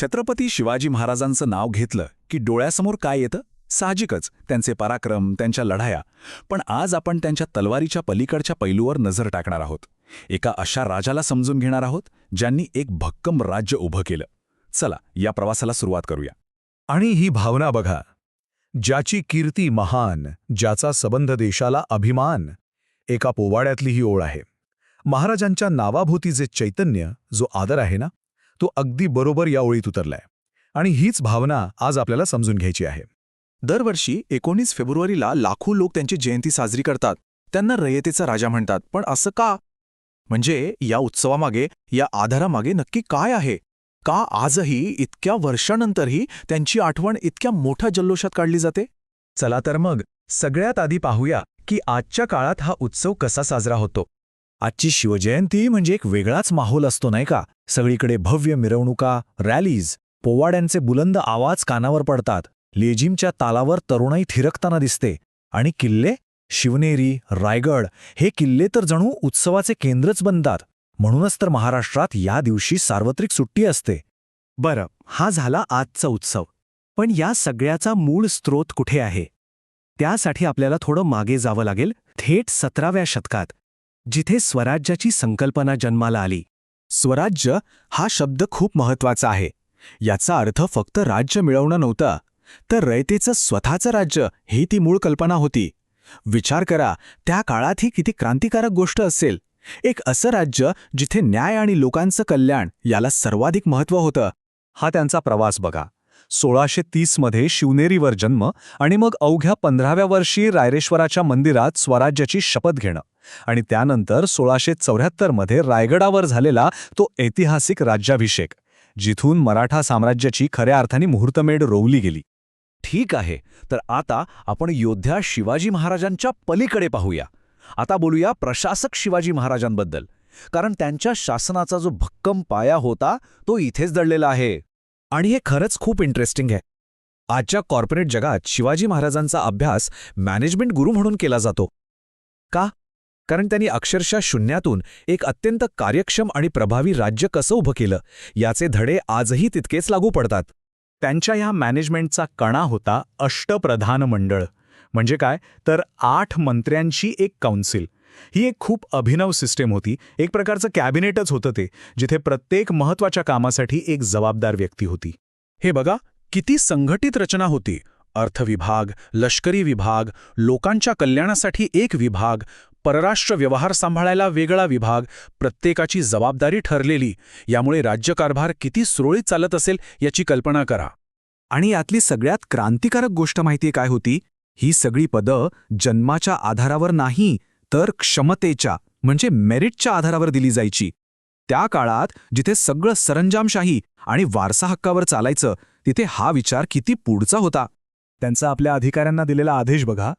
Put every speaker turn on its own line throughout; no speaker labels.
छत्रपती शिवाजी महाराजांचं नाव घेतलं की डोळ्यासमोर काय येतं? साहजिकच त्यांचे पराक्रम, त्यांच्या लढाया. पण आज आपण त्यांच्या तलवारीच्या पलीकडच्या पैलूवर नजर टाकणार आहोत. एका अशा राजाला समजून घेणार आहोत ज्यांनी एक भक्कम राज्य उभं केलं. चला या प्रवासाला सुरुवात करूया.
आणि ही भावना बघा, ज्याची कीर्ती महान, ज्याचा संबंध देशाला अभिमान. एका पोवाड्यातली ही ओळ आहे. महाराजांच्या नावाभोवती जे चैतन्य, जो आदर आहे ना, तो अगदी बरोबर या ओळीत उतरलाय. आणि हीच भावना आज आपल्याला समजून घ्यायची आहे.
दरवर्षी 19 फेब्रुवारीला लाखो लोक त्यांची जयंती साजरी करतात. त्यांना रयतेचा राजा म्हणतात. पण असं का? म्हणजे या उत्सवामागे, या आधारामागे नक्की काय आहे? का आजही इतक्या वर्षांनंतरही त्यांची आठवण इतक्या मोठ्या जल्लोषात काढली जाते?
चला तर मग सगळ्यात आधी पाहूया की आजच्या काळात हा उत्सव कसा साजरा होतो.
आजची शिवजयंती म्हणजे एक वेगळाच माहोल असतो, नाही का? सगळीकडे भव्य मिरवणुका, रॅलीज, पोवाड्यांचे बुलंद आवाज कानावर पडतात. लेझिमच्या तालावर तरुणाई थिरकताना दिसते. आणि किल्ले, शिवनेरी, रायगड हे किल्ले तर जणू उत्सवाचे केंद्रच बनतात. म्हणूनच तर महाराष्ट्रात या दिवशी सार्वत्रिक सुट्टी असते.
बरं, हा झाला आजचा उत्सव. पण या सगळ्याचा मूळ स्रोत कुठे आहे? त्यासाठी आपल्याला थोडं मागे जावं लागेल, थेट 17व्या शतकात, जिथे स्वराज्याची संकल्पना जन्माला आली.
स्वराज्य हा शब्द खूप महत्वाचा आहे. याचा अर्थ फक्त राज्य मिळवणं नव्हतं, तर रयतेचं स्वतःचं राज्य ही ती मूळ कल्पना होती. विचार करा, त्या काळात ही किती क्रांतिकारक गोष्ट असेल. एक असं राज्य जिथे न्याय आणि लोकांचं कल्याण याला सर्वाधिक महत्त्व होतं.
हा त्यांचा प्रवास बघा. 1630 मध्ये शिवनेरीवर जन्म आणि मग अवघ्या 15व्या वर्षी रायरेश्वराच्या मंदिरात स्वराज्याची शपथ घेणं. आणि त्यानंतर 1674 मध्ये रायगडावर झालेला तो ऐतिहासिक राज्याभिषेक, जिथून मराठा साम्राज्याची खऱ्या अर्थाने मुहूर्तमेढ रोवली गेली.
ठीक आहे, तर आता आपण योद्धा शिवाजी महाराजांच्या पलीकडे पाहूया. आता बोलूया प्रशासक शिवाजी महाराजांबद्दल. कारण त्यांच्या शासनाचा जो भक्कम पाया होता तो इथेच दडलेला आहे.
आणि हे खरंच खूप इंटरेस्टिंग आहे. आजच्या कॉर्पोरेट जगात शिवाजी महाराजांचा अभ्यास मॅनेजमेंट गुरु म्हणून केला जातो. का? कारण त्यांनी अक्षरशः शून्यातून एक अत्यंत कार्यक्षम आणि प्रभावी राज्य कसं उभं केलं याचे धडे आजही तितकेच लागू पडतात.
त्यांच्या ह्या मॅनेजमेंटचा कणा होता अष्टप्रधान मंडळ. म्हणजे काय तर 8 मंत्र्यांची एक काउन्सिल. ही एक खूप अभिनव सिस्टीम होती. एक प्रकारचं कॅबिनेटच होतं ते, जिथे प्रत्येक महत्त्वाच्या कामासाठी एक जबाबदार व्यक्ती होती.
हे बघा, किती संघटित रचना होती. अर्थविभाग, लष्करी विभाग, लोकांच्या कल्याणासाठी एक विभाग, परराष्ट्र व्यवहार सांभाळायला वेगळा विभाग, प्रत्येकाची जबाबदारी ठरलेली. यामुळे राज्यकारभार किती सुरळीत चालत असेल याची कल्पना करा.
आणि यातली सगळ्यात क्रांतिकारक गोष्ट माहितीये काय होती? ही सगळी पदं जन्माच्या आधारावर नाही, तर क्षमतेच्या म्हणजे मेरिटच्या आधारावर दिली जायची. त्या काळात जिथे सगळं सरंजामशाही आणि वारसा हक्कावर चालायचं, तिथे हा विचार किती पुढचा होता.
त्यांचा आपल्या अधिकाऱ्यांना दिलेला आदेश बघा,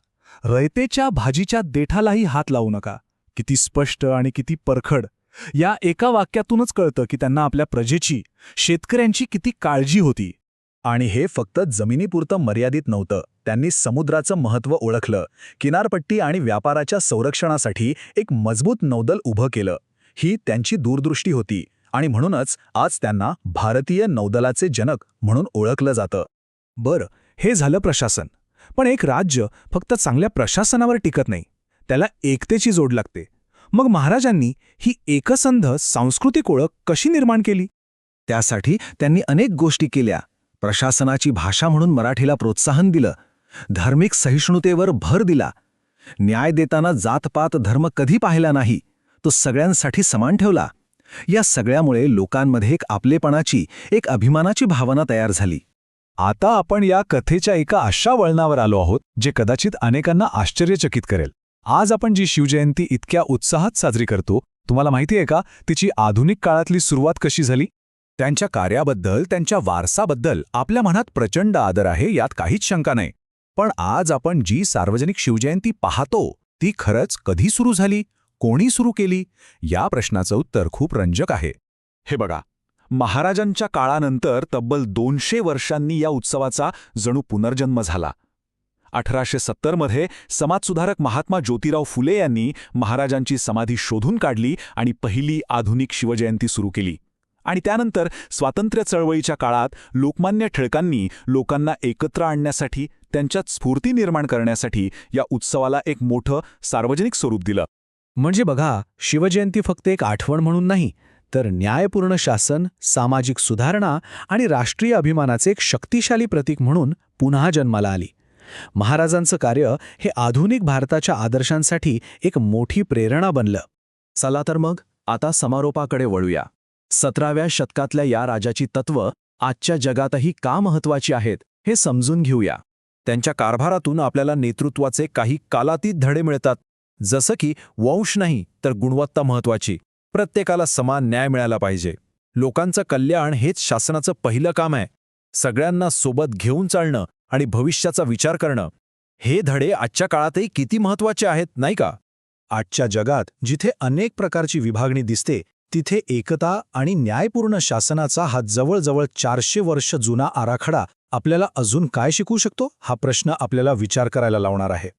रयतेच्या भाजीच्या देठालाही हात लावू नका. किती स्पष्ट आणि किती परखड. या एका वाक्यातूनच कळतं की त्यांना आपल्या प्रजेची, शेतकऱ्यांची किती काळजी होती. आणि हे फक्त जमिनीपुरतं मर्यादित नव्हतं. त्यांनी समुद्राचं महत्त्व ओळखलं. किनारपट्टी आणि व्यापाराच्या संरक्षणासाठी एक मजबूत नौदल उभं केलं. ही त्यांची दूरदृष्टी होती. आणि म्हणूनच आज त्यांना भारतीय नौदलाचे जनक म्हणून ओळखलं जातं.
बरं, हे झालं प्रशासन. पण एक राज्य फक्त चांगल्या प्रशासनावर टिकत नाही, त्याला एकतेची जोड लागते. मग महाराजांनी ही एकसंध सांस्कृतिक ओळख कशी निर्माण केली?
त्यासाठी त्यांनी अनेक गोष्टी केल्या. प्रशासनाची भाषा म्हणून मराठीला प्रोत्साहन दिलं. धार्मिक सहिष्णुतेवर भर दिला. न्याय देताना जातपात धर्म कधी पाहिला नाही, तो सगळ्यांसाठी समान ठेवला. या सगळ्यामुळे लोकांमध्ये एक आपलेपणाची, एक अभिमानाची भावना तयार झाली.
आता आपण या कथेच्या एका अशा वळणावर आलो आहोत जे कदाचित अनेकांना आश्चर्यचकित करेल. आज आपण जी शिवजयंती इतक्या उत्साहात साजरी करतो, तुम्हाला माहिती आहे का तिची आधुनिक काळातली सुरुवात कशी झाली?
त्यांच्या कार्याबद्दल, त्यांच्या वारसाबद्दल आपल्या मनात प्रचंड आदर आहे, यात काहीच शंका नाही. पण आज आपण जी सार्वजनिक शिवजयंती पाहतो ती खरंच कधी सुरू झाली, कोणी सुरू केली, या प्रश्नाचं उत्तर खूप रंजक आहे. हे बघा, महाराजांच्या काळानंतर तब्बल 200 वर्षांनी या उत्सवाचा जणू पुनर्जन्म झाला. 1870 मध्ये समाजसुधारक महात्मा ज्योतिराव फुले यांनी महाराजांची समाधी शोधून काढली आणि पहिली आधुनिक शिवजयंती सुरू केली.
आणि त्यानंतर स्वातंत्र्य चळवळीच्या काळात लोकमान्य टिळकांनी लोकांना एकत्र आणण्यासाठी, त्यांच्यात स्फूर्ती निर्माण करण्यासाठी या उत्सवाला एक मोठं सार्वजनिक स्वरूप दिलं.
म्हणजे बघा, शिवजयंती फक्त एक आठवण म्हणून नाही, तर न्यायपूर्ण शासन, सामाजिक सुधारणा आणि राष्ट्रीय अभिमानाचे एक शक्तिशाली प्रतीक म्हणून पुन्हा जन्माला आली. महाराजांचं कार्य हे आधुनिक भारताच्या आदर्शांसाठी एक मोठी प्रेरणा बनलं.
चला तर मग आता समारोपाकडे वळूया. 17व्या शतकातल्या या राजाची तत्त्व आजच्या जगातही का महत्त्वाची आहेत हे समजून घेऊया.
त्यांच्या कारभारातून आपल्याला नेतृत्वाचे काही कालातीत धडे मिळतात. जसं की वंश नाही तर गुणवत्ता महत्त्वाची, प्रत्येकाला समान न्याय मिळाला पाहिजे, लोकांचं कल्याण हेच शासनाचं पहिलं काम आहे, सगळ्यांना सोबत घेऊन चालणं आणि भविष्याचा विचार करणं. हे धडे आजच्या काळातही किती महत्त्वाचे आहेत, नाही का?
आजच्या जगात जिथे अनेक प्रकारची विभागणी दिसते, तिथे एकता आणि न्यायपूर्ण शासनाचा हा जवळजवळ 400 वर्ष जुना आराखडा आपल्याला अजून काय शिकवू शकतो, हा प्रश्न आपल्याला विचार करायला लावणार आहे.